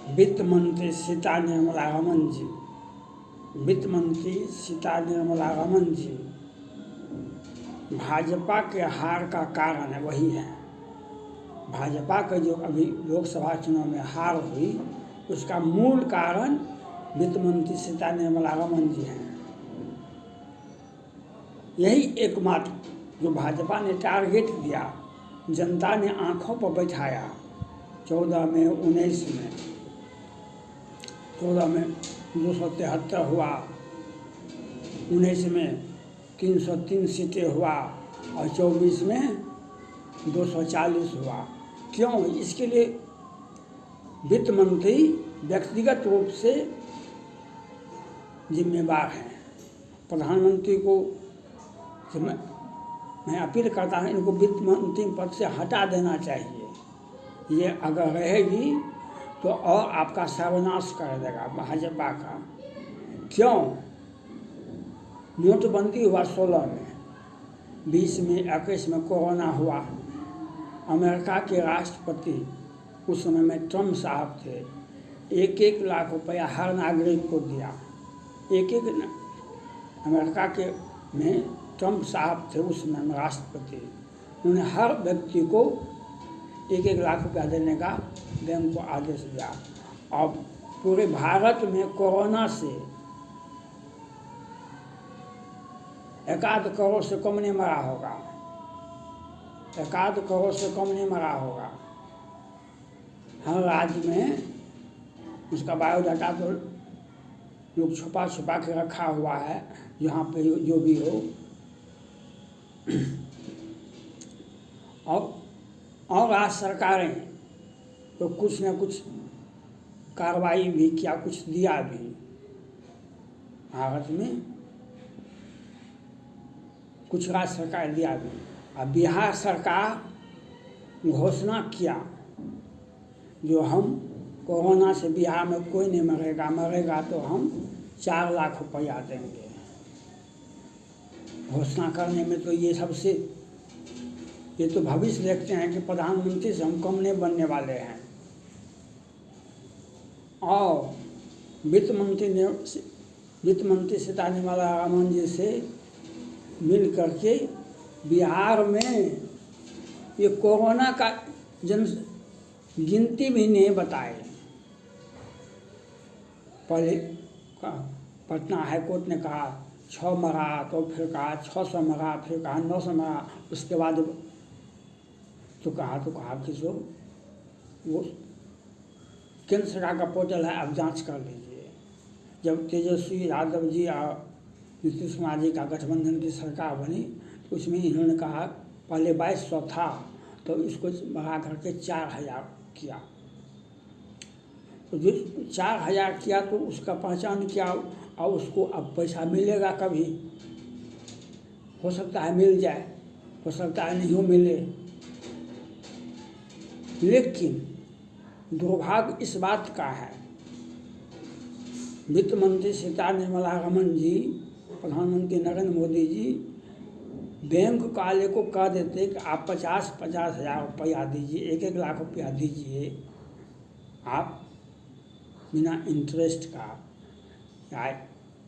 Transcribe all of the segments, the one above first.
वित्त मंत्री सीता निर्मला रमन जी, वित्त मंत्री सीता निर्मला रमन जी भाजपा के हार का कारण है, वही है। भाजपा का जो अभी लोकसभा चुनाव में हार हुई उसका मूल कारण वित्त मंत्री सीता निर्मला रमन जी हैं। यही एकमात्र जो भाजपा ने टारगेट दिया, जनता ने आंखों पर बैठाया। 14 में 19 में 14 में 273 हुआ, 19 में 303 सीटें हुआ और 24 में 240 हुआ। क्यों? इसके लिए वित्त मंत्री व्यक्तिगत रूप से जिम्मेदार हैं। प्रधानमंत्री को मैं अपील करता हूँ, इनको वित्त मंत्री पद से हटा देना चाहिए। ये अगर रहेगी तो और आपका सर्वनाश कर देगा भाजपा का। क्यों? नोटबंदी हुआ 16 में, 20 में 21 में कोरोना हुआ। अमेरिका के राष्ट्रपति उस समय में ट्रम्प साहब थे, 1-1 लाख रुपया हर नागरिक को दिया। अमेरिका के में ट्रम्प साहब थे उस समय में राष्ट्रपति, उन्होंने हर व्यक्ति को 1-1 लाख रुपया देने का बैंक को आदेश दिया। अब पूरे भारत में कोरोना से 1 करोड़ से कम नहीं मरा होगा, 1 करोड़ से कम नहीं मरा होगा। हर राज्य में उसका बायोडाटा तो लोग छुपा छुपा के रखा हुआ है, यहाँ पे जो भी हो। और आज सरकारें तो कुछ न कुछ कार्रवाई भी किया, कुछ दिया भी। भारत में कुछ राज्य सरकार दिया भी। अब बिहार सरकार घोषणा किया जो हम कोरोना से बिहार में कोई नहीं मरेगा, मरेगा तो हम 4 लाख रुपया देंगे। घोषणा करने में तो ये तो भविष्य देखते हैं कि प्रधानमंत्री से हम कम नहीं बनने वाले हैं। और वित्त मंत्री सीता निर्मला रमन जी से मिल करके बिहार में ये कोरोना का गिनती भी नहीं बताए। पहले पटना हाईकोर्ट ने कहा 6 मरा, तो फिर कहा 600 मरा, फिर कहा 900 मरा, उसके बाद तो कहा कि जो वो केंद्र सरकार का पोर्टल है, आप जांच कर लीजिए। जब तेजस्वी यादव जी और नीतीश कुमार जी का गठबंधन की सरकार बनी तो उसमें इन्होंने कहा पहले 2200 था तो इसको बढ़ा करके 4000 किया। तो जो 4000 किया तो उसका पहचान किया और उसको अब पैसा मिलेगा कभी। हो सकता है मिल जाए, हो सकता है नहीं मिले। लेकिन दुर्भाग्य इस बात का है, वित्त मंत्री सीता निर्मला रमन जी, प्रधानमंत्री नरेंद्र मोदी जी बैंक वाले को कह देते कि आप 50-50 हज़ार रुपया दीजिए, 1-1 लाख रुपया दीजिए आप बिना इंटरेस्ट का, या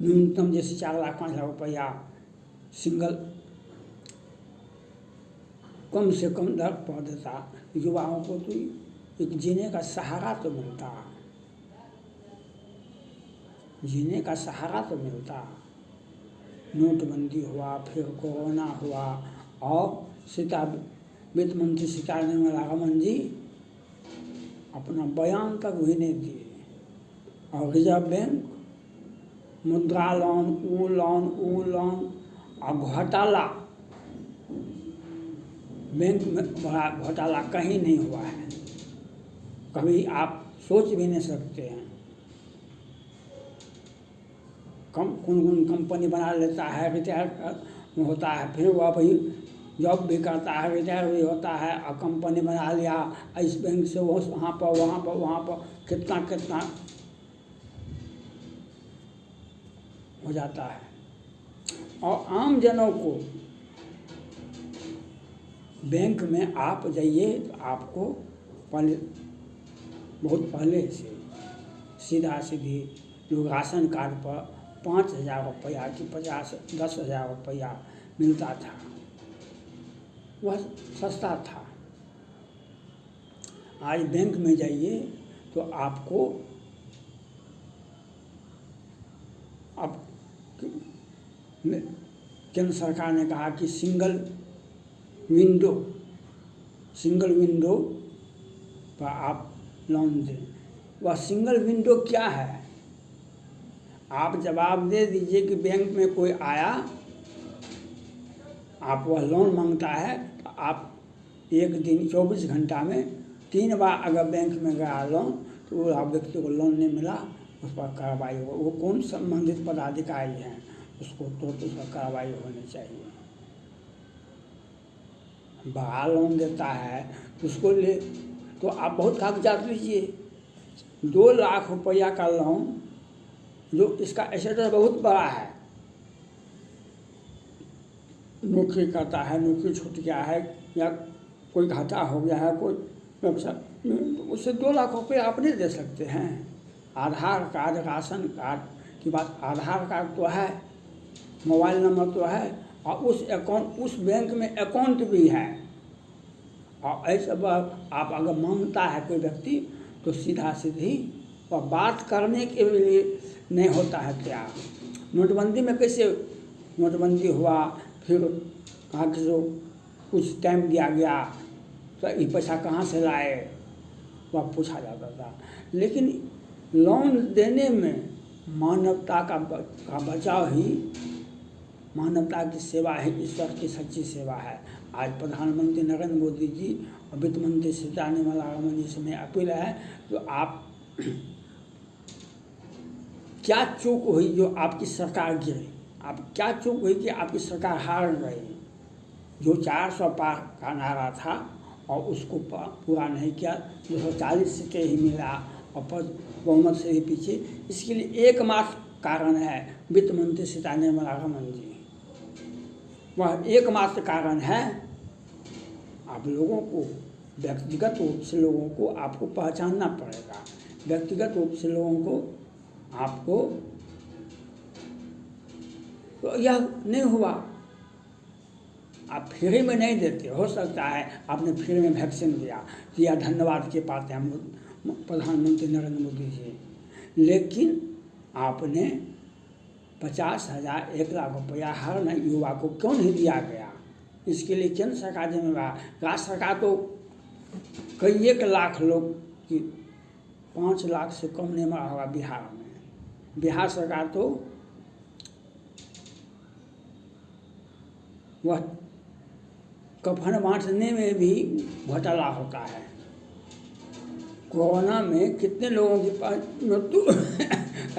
न्यूनतम जैसे 4 लाख 5 लाख रुपया सिंगल कम से कम दर पर देता। युवाओं को तो एक जीने का सहारा तो मिलता, जीने का सहारा तो मिलता। नोटबंदी हुआ, फिर कोरोना हुआ और वित्त मंत्री सीता निर्मला रमन जी अपना बयान तक भी नहीं दिए। और रिजर्व बैंक मुद्रा लोन, वो लोन और घोटाला, बैंक में बड़ा घोटाला कहीं नहीं हुआ है, कभी आप सोच भी नहीं सकते हैं। कौन कंपनी बना लेता है, रिटायर होता है, फिर वह भाई जॉब भी करता है, रिटायर भी होता है और कंपनी बना लिया इस बैंक से वहाँ पर कितना हो जाता है। और आम जनों को बैंक में आप जाइए तो आपको बहुत पहले से सीधा सीधी जो राशन कार्ड पर 5,000 रुपया कि 10,000 रुपया मिलता था, वह सस्ता था। आज बैंक में जाइए तो आपको अब केंद्र सरकार ने कहा कि सिंगल विंडो पर आप लोन दें। वह सिंगल विंडो क्या है? आप जवाब दे दीजिए कि बैंक में कोई आया, आप वह लोन मांगता है, तो आप एक दिन 24 घंटा में 3 बार अगर बैंक में गया लोन तो वो व्यक्ति को लोन नहीं मिला, उस पर कार्रवाई हो। वो कौन संबंधित पदाधिकारी हैं, उसको तुरंत उस पर कार्रवाई होनी चाहिए। बड़ा लोन देता है उसको ले तो आप बहुत कागजात लीजिए। 2 लाख रुपया का लोन, जो इसका एसेट बहुत बड़ा है, नौकरी करता है, नौकरी छूट गया है या कोई घाटा हो गया है, कोई व्यवसाय, उससे 2 लाख रुपये आप नहीं दे सकते हैं। आधार कार्ड, राशन कार्ड की बात, आधार कार्ड तो है, मोबाइल नंबर तो है, और उस बैंक में अकाउंट भी है। और ऐसे आप अगर मांगता है कोई व्यक्ति तो सीधा सीधी वह बात करने के लिए नहीं होता है। क्या नोटबंदी में कैसे नोटबंदी हुआ, फिर कहा कि जो कुछ टाइम दिया गया तो ये पैसा कहाँ से लाए, वह पूछा जाता था। लेकिन लोन देने में मानवता का बचाव ही, मानवता की सेवा ही ईश्वर की सच्ची सेवा है। आज प्रधानमंत्री नरेंद्र मोदी जी और वित्त मंत्री सीतारमण जी से मैं अपील है, तो आप क्या चूक हुई जो आपकी सरकार गिरी? आप क्या चूक हुई कि आपकी सरकार हार गई? जो 400 पार का नारा था और उसको पूरा नहीं किया, 240 सीटें ही मिला और बहुमत से ही पीछे। इसके लिए एकमात्र कारण है वित्त मंत्री सीतारमण जी। वह एकमात्र कारण है। आप लोगों को व्यक्तिगत रूप से लोगों को आपको पहचानना पड़ेगा। व्यक्तिगत रूप से लोगों को आपको तो यह नहीं हुआ। आप फ्री में नहीं देते, हो सकता है आपने फ्री में वैक्सीन दिया, धन्यवाद के पाते हम प्रधानमंत्री नरेंद्र मोदी जी। लेकिन आपने 50,000 1 लाख रुपया हर युवा को क्यों नहीं दिया गया? इसके लिए केंद्र सरकार जिम्मेवार। राज्य सरकार तो कई 1 लाख लोग की 5 लाख से कम नहीं मरा होगा बिहार में। बिहार सरकार तो वह कफन बांटने में भी घोटाला होता है। कोरोना में कितने लोगों की मृत्यु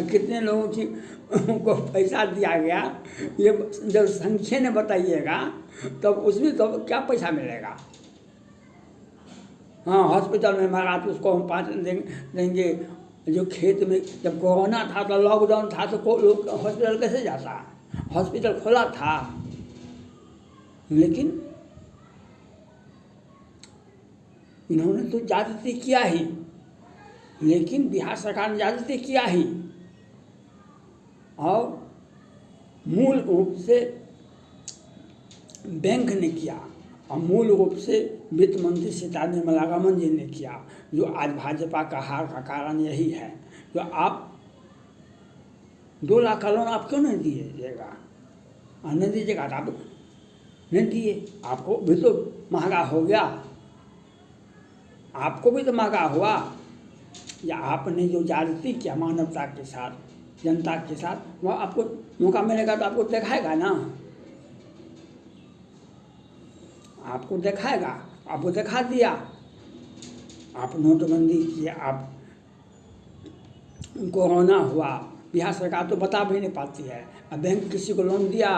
कितने लोगों की को पैसा दिया गया, ये जब संख्या ने बताइएगा तब उसमें तो क्या पैसा मिलेगा। हाँ, हॉस्पिटल में मारा तो उसको हम 5 देंगे। जो खेत में जब कोरोना था तो लॉकडाउन था तो लोग हॉस्पिटल कैसे जाता? हॉस्पिटल खुला था, लेकिन इन्होंने तो ज्यादती किया ही। लेकिन बिहार सरकार ने ज्यादती किया ही, और मूल रूप से बैंक ने किया, और मूल रूप से वित्त मंत्री सीतारमण जी ने किया। जो आज भाजपा का हार का कारण यही है। जो आप 2 लाख का लोन आप क्यों नहीं दीजिएगा? नहीं दीजिएगा तो आप नहीं दिए, आपको भी तो महंगा हो गया, आपको भी तो महंगा हुआ। या आपने जो ज्यादती किया मानवता के साथ, जनता के साथ, वह आपको मौका मिलेगा तो आपको दिखाएगा ना, आपको दिखाएगा। आपको दिखा दिया, आप नोटबंदी किए, आप कोरोना हुआ, बिहार सरकार तो बता भी नहीं पाती है। अब बैंक किसी को लोन दिया,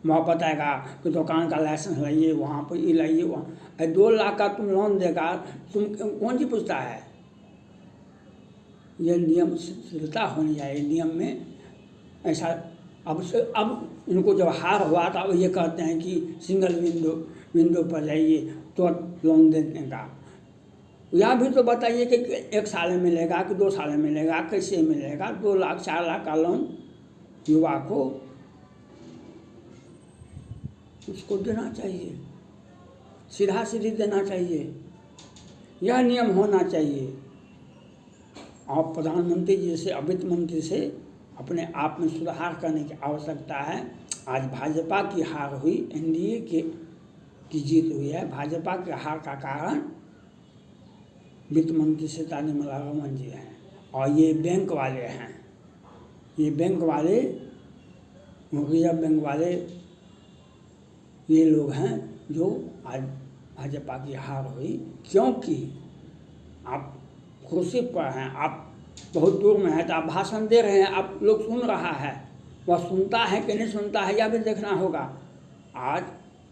वहाँ बताएगा कि दुकान का लाइसेंस लाइए, वहाँ पर ये लाइए, वहाँ 2 लाख का तुम लोन देगा, तुम कौन सी पूछता है? ये नियम शिथिलता होनी चाहिए नियम में। ऐसा अब इनको जब हार हुआ तो अब ये कहते हैं कि सिंगल विंडो पर जाइए तो लोन देने का। यह भी तो बताइए कि 1 साल में मिलेगा कि 2 साल में मिलेगा, कैसे मिलेगा? 2 लाख 4 लाख का लोन युवा को उसको देना चाहिए, सीधा सीधी देना चाहिए, यह नियम होना चाहिए। और प्रधानमंत्री जी से, वित्त मंत्री से अपने आप में सुधार करने की आवश्यकता है। आज भाजपा की हार हुई, एनडीए की जीत हुई है। भाजपा के हार का कारण वित्त मंत्री सीता निर्मला रमन जी हैं और ये बैंक वाले हैं, ये बैंक वाले, रिजर्व बैंक वाले, ये लोग हैं जो आज भाजपा की हार हुई। क्योंकि आप कुर्सी पर हैं, आप बहुत दूर में हैं, तो आप भाषण दे रहे हैं, आप लोग सुन रहा है, वह सुनता है कि नहीं सुनता है यह भी देखना होगा। आज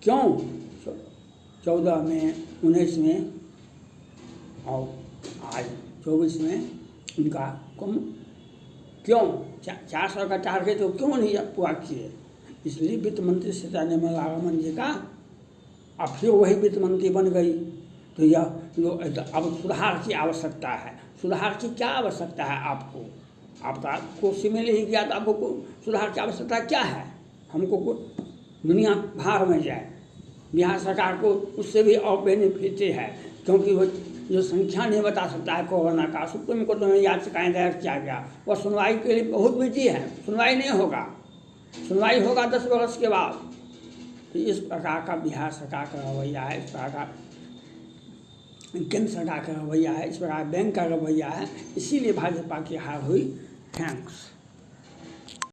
क्यों 14 में, 19 में और आज 24 में उनका क्यों 400 का टारगेट तो क्यों नहीं पूरा किए? इसलिए वित्त मंत्री सीता निर्मला रमन जी का अब फिर वही वित्त मंत्री बन गई। तो यह अब सुधार की आवश्यकता है। सुधार की क्या आवश्यकता है आपको? आपका कुर्सी में ले गया तो आपको सुधार की आवश्यकता क्या है? हमको दुनिया भार में जाए, बिहार सरकार को उससे भी और बेनिफिट है, क्योंकि वो जो संख्या नहीं बता सकता है कोरोना का, सुप्रीम कोर्ट में याचिकाएं दायर किया गया, वह सुनवाई के लिए बहुत बिजी है, सुनवाई नहीं होगा, सुनवाई होगा 10 वर्ष के बाद। तो इस प्रकार का बिहार सरकार का रवैया है, इस प्रकार का केंद्र सरकार का रवैया है, इस प्रकार बैंक का रवैया है, इसीलिए भाजपा की हार हुई। थैंक्स।